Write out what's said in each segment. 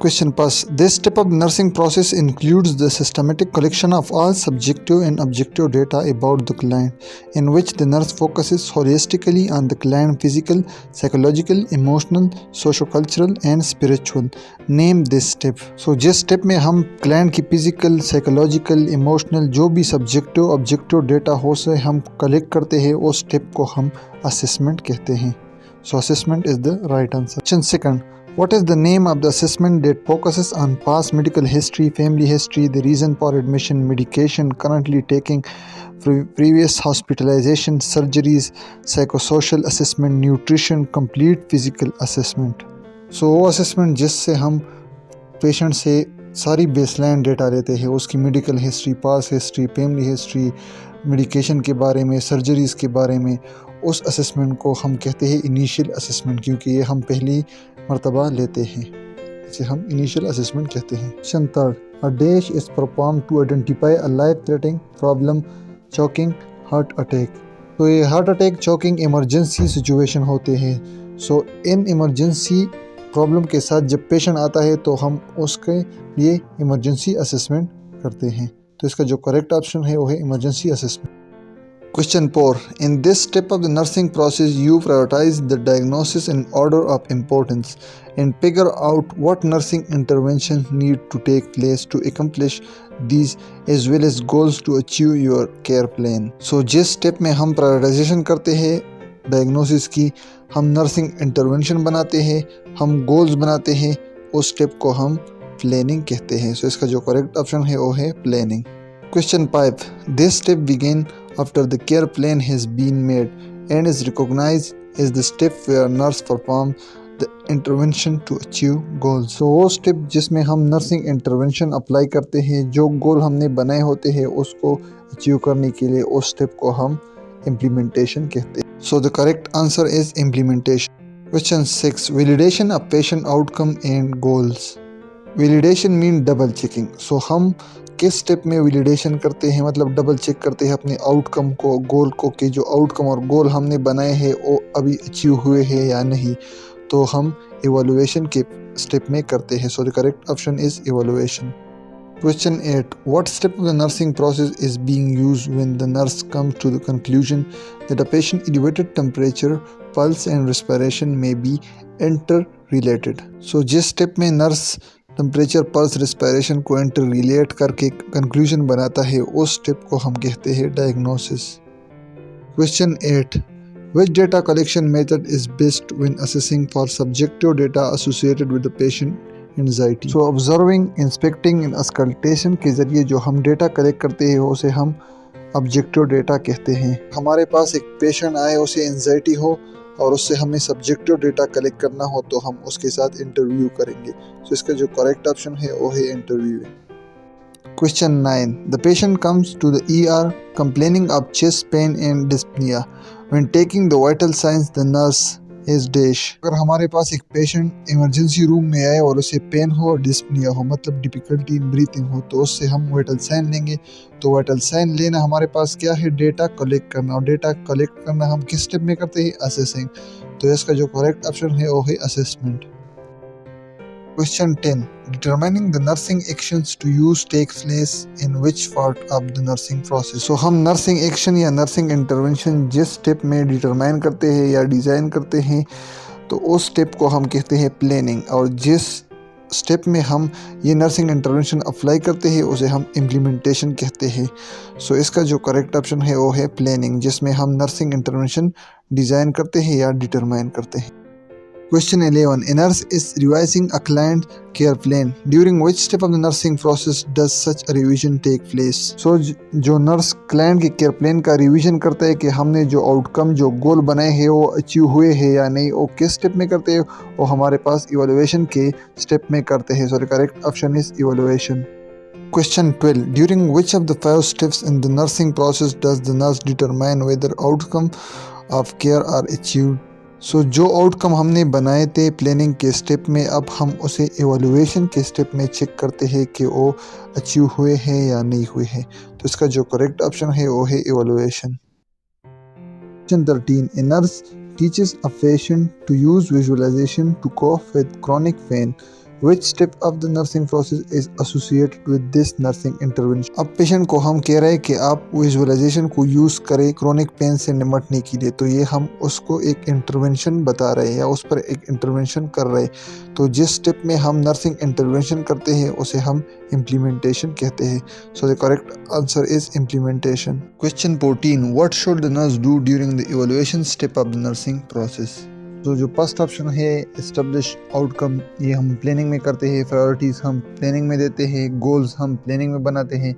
Question pass. This step of the nursing process includes the systematic collection of all subjective and objective data about the client, in which the nurse focuses holistically on the client physical, psychological, emotional, socio-cultural and spiritual. Name this step. So जिस step में हम client की physical, psychological, emotional जो भी subjective, objective data हो से हम collect करते हैं उस step को हम assessment कहते हैं. So assessment is the right answer. Question second. What is the name of the assessment that focuses on past medical history, family history, the reason for admission, medication currently taking, previous hospitalization, surgeries, psychosocial assessment, nutrition, complete physical assessment. So वो assessment जिससे हम patient से सारी baseline data लेते हैं, उसकी medical history, पास history, family history, medication के बारे में, सर्जरीज़ के बारे में, उस असेसमेंट को हम कहते हैं इनिशियल असेसमेंट, क्योंकि ये हम पहली मर्तबा लेते हैं, इसे हम इनिशियल असेसमेंट कहते हैं. Question third. A dash is perform to identify a life threatening problem, choking, heart attack. तो ये heart attack, choking emergency situation होते हैं. सो इन इमरजेंसी प्रॉब्लम के साथ जब पेशेंट आता है तो हम उसके लिए इमरजेंसी असेसमेंट करते हैं. तो इसका जो करेक्ट ऑप्शन है वो है emergency assessment. Question 4. In this step of the nursing process, you prioritize the diagnosis in order of importance and figure out what nursing interventions need to take place to accomplish these as well as goals to achieve your care plan. So जिस step में हम prioritization करते हैं diagnosis की, हम nursing intervention बनाते हैं, हम goals बनाते हैं, उस step को हम planning कहते हैं. So इसका जो correct option है वो है planning. Question 5. This step begin after the care plan has been made and is recognized as the step where nurse perform the intervention to achieve goals. So वो step जिसमें हम nursing intervention apply करते हैं, जो goal हमने बनाए होते हैं उसको achieve करने के लिए उस step को हम implementation कहते हैं. So the correct answer is implementation. Question 6. Validation of patient outcome and goals. Validation mean double checking. So हम किस स्टेप में वैलिडेशन करते हैं, मतलब डबल चेक करते हैं अपने आउटकम को, गोल को, कि जो आउटकम और गोल हमने बनाए हैं वो अभी अचीव हुए हैं या नहीं, तो हम इवैल्यूएशन के स्टेप में करते हैं. So the correct option is evaluation. Question 8. What step of the nursing process is being used when the nurse comes to the conclusion that a patient's elevated temperature, pulse and respiration may be interrelated? So जिस step में nurse temperature, pulse, respiration को inter relate करके conclusion बनाता है उस step को हम कहते हैं diagnosis. Question 8. Which data collection method is best when assessing for subjective data associated with the patient anxiety? So observing, inspecting and auscultation के ज़रिए जो हम डेटा कलेक्ट करते हैं उसे हम ऑब्जेक्टिव डेटा कहते हैं. हमारे पास एक पेशेंट आए, उसे एंजाइटी हो और उससे हमें सब्जेक्टिव डेटा कलेक्ट करना हो तो हम उसके साथ इंटरव्यू करेंगे. तो इसका जो करेक्ट ऑप्शन है वो है interview. Question 9. The patient comes to the ER complaining of chest pain and dyspnoea. When taking the vital science the nurse is dash. अगर हमारे पास एक पेशेंट इमरजेंसी रूम में आए और उसे पेन हो और डिस्पनिया हो, मतलब डिफिकल्टी इन ब्रीथिंग हो, तो उससे हम वाइटल साइन लेंगे. तो वाइटल साइन लेना हमारे पास क्या है, डेटा कलेक्ट करना. और डेटा कलेक्ट करना हम किस स्टेप में करते हैं, असेसिंग. तो इसका जो करेक्ट ऑप्शन है वो है assessment. Question 10. Determining the nursing actions to use takes place in which part of the nursing process? So हम nursing action या nursing intervention जिस step में determine करते हैं या design करते हैं तो उस step को हम कहते हैं planning. और जिस step में हम ये nursing intervention apply करते हैं उसे हम implementation कहते हैं. So इसका जो correct option है वो है planning, जिसमें हम nursing intervention design करते हैं या determine करते हैं. Question 11. A nurse is revising a client care plan. During which step of the nursing process does such a revision take place? So जो नर्स क्लाइंट के केयर प्लान का revision करता है कि हमने जो आउटकम, जो गोल बनाए हैं वो अचीव हुए हैं या नहीं, वो किस स्टेप में करते हैं, वो हमारे पास इवैल्यूएशन के स्टेप में करते हैं. So the correct option is evaluation. Question 12. During which of the 5 steps in the nursing process does the nurse determine whether outcome of care are achieved? सो जो आउटकम हमने बनाए थे प्लानिंग के स्टेप में, अब हम उसे एवैल्यूएशन के स्टेप में चेक करते हैं कि वो अचीव हुए हैं या नहीं हुए हैं. तो इसका जो करेक्ट ऑप्शन है वो है evaluation. Question 13. A nurse teaches a patient to use visualization to cope with chronic pain. Which step of the nursing process is associated with this nursing intervention? अब पेशेंट को हम कह रहे हैं कि आप विजुअलाइजेशन को यूज़ करें क्रोनिक पेन से निपटने के लिए, तो ये हम उसको एक इंटरवेंशन बता रहे हैं या उस पर एक इंटरवेंशन कर रहे हैं। तो जिस स्टेप में हम नर्सिंग इंटरवेंशन करते हैं उसे हम इम्प्लीमेंटेशन कहते हैं। So the correct answer is implementation. Question 14, what should the nurse do during the evaluation step of the nursing process? तो जो फर्स्ट ऑप्शन है एस्टेब्लिश आउटकम, ये हम प्लानिंग में करते हैं, प्रायोरिटीज़ हम प्लानिंग में देते हैं, गोल्स हम प्लानिंग में बनाते हैं।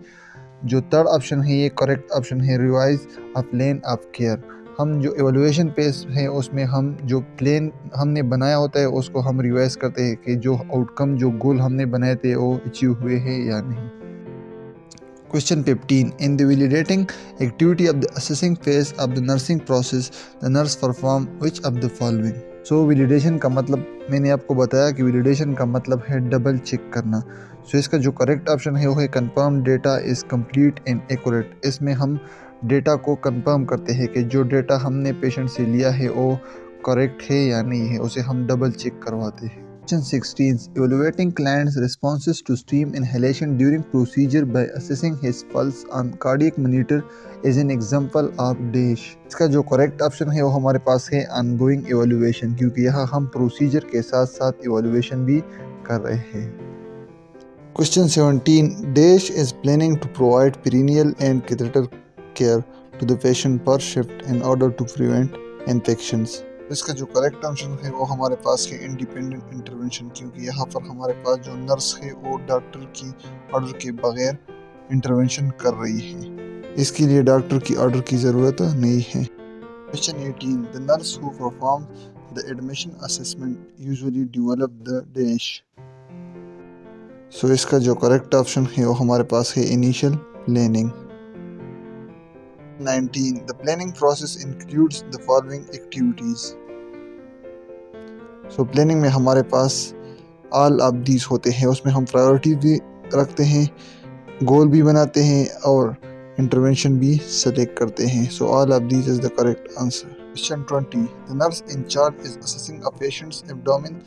जो थर्ड ऑप्शन है ये करेक्ट ऑप्शन है, revise a plan of care. हम जो एवोल्यूशन पेज है उसमें हम जो प्लान हमने बनाया होता है उसको हम रिवाइज करते हैं कि जो आउटकम जो गोल हमने बनाए थे वो अचीव हुए हैं या नहीं। Question 15. In the validating activity of the assessing phase of the nursing process, the nurse perform which of the following? So validation का मतलब मैंने आपको बताया कि validation का मतलब है डबल चेक करना। So इसका जो करेक्ट ऑप्शन है वो है confirm data is complete and accurate। इसमें हम डेटा को कंफर्म करते हैं कि जो डेटा हमने पेशेंट से लिया है वो करेक्ट है या नहीं है, उसे हम डबल चेक करवाते हैं। Question 16. Evaluating client's responses to steam inhalation during procedure by assessing his pulse on cardiac monitor is an example of dash। इसका जो करेक्ट ऑप्शन है वो हमारे पास है ongoing evaluation, क्योंकि यहाँ हम प्रोसीजर के साथ साथ evaluation भी कर रहे हैं। Question 17. Dash is planning to provide perineal and catheter care to the patient per shift in order to prevent infections। इसका जो करेक्ट ऑप्शन है वो हमारे पास है इंडिपेंडेंट इंटरवेंशन, क्योंकि यहाँ पर हमारे पास जो नर्स है वो डॉक्टर की ऑर्डर के बगैर इंटरवेंशन कर रही है, इसके लिए डॉक्टर की ऑर्डर की ज़रूरत नहीं है। Question 18. The nurse who perform the admission assessment usually develop the dash. So इसका जो करेक्ट ऑप्शन है वो हमारे पास है initial planning. 19. The planning process includes the following activities। So planning में हमारे पास ऑल ऑफ दीज होते हैं, उसमें हम प्रायोरिटी भी रखते हैं, गोल भी बनाते हैं और इंटरवेंशन भी सेलेक्ट करते हैं। So all of these is the correct answer. Question 20. The nurse in charge is assessing a patients abdomen,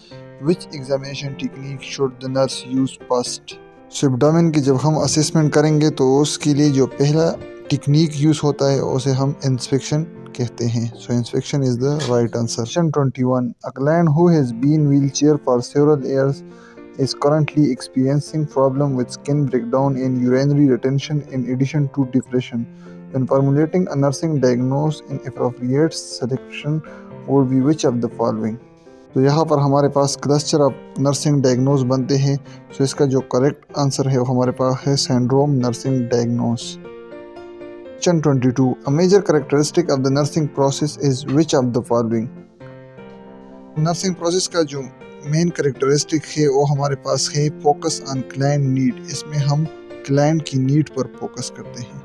which examination technique should the nurse use first? So abdomen की जब हम असेसमेंट करेंगे तो उसके लिए जो पहला टेक्निक यूज होता है उसे हम इंस्पेक्शन कहते हैं। So inspection is the right answer. Question 21. A client who has been wheelchair for several years is currently experiencing problem with skin breakdown and urinary retention in addition to depression. When formulating a nursing diagnosis, an appropriate selection would be which of the following? तो यहाँ पर हमारे पास cluster of nursing diagnose बनते हैं। सो इसका जो correct answer है वो हमारे पास है syndrome nursing diagnose. Question 22. A major characteristic of the nursing process is which of the following? Nursing process का जो मेन कैरेक्टरिस्टिक है वो हमारे पास है फोकस ऑन क्लाइंट नीड। इसमें हम क्लाइंट की नीड पर फोकस करते हैं।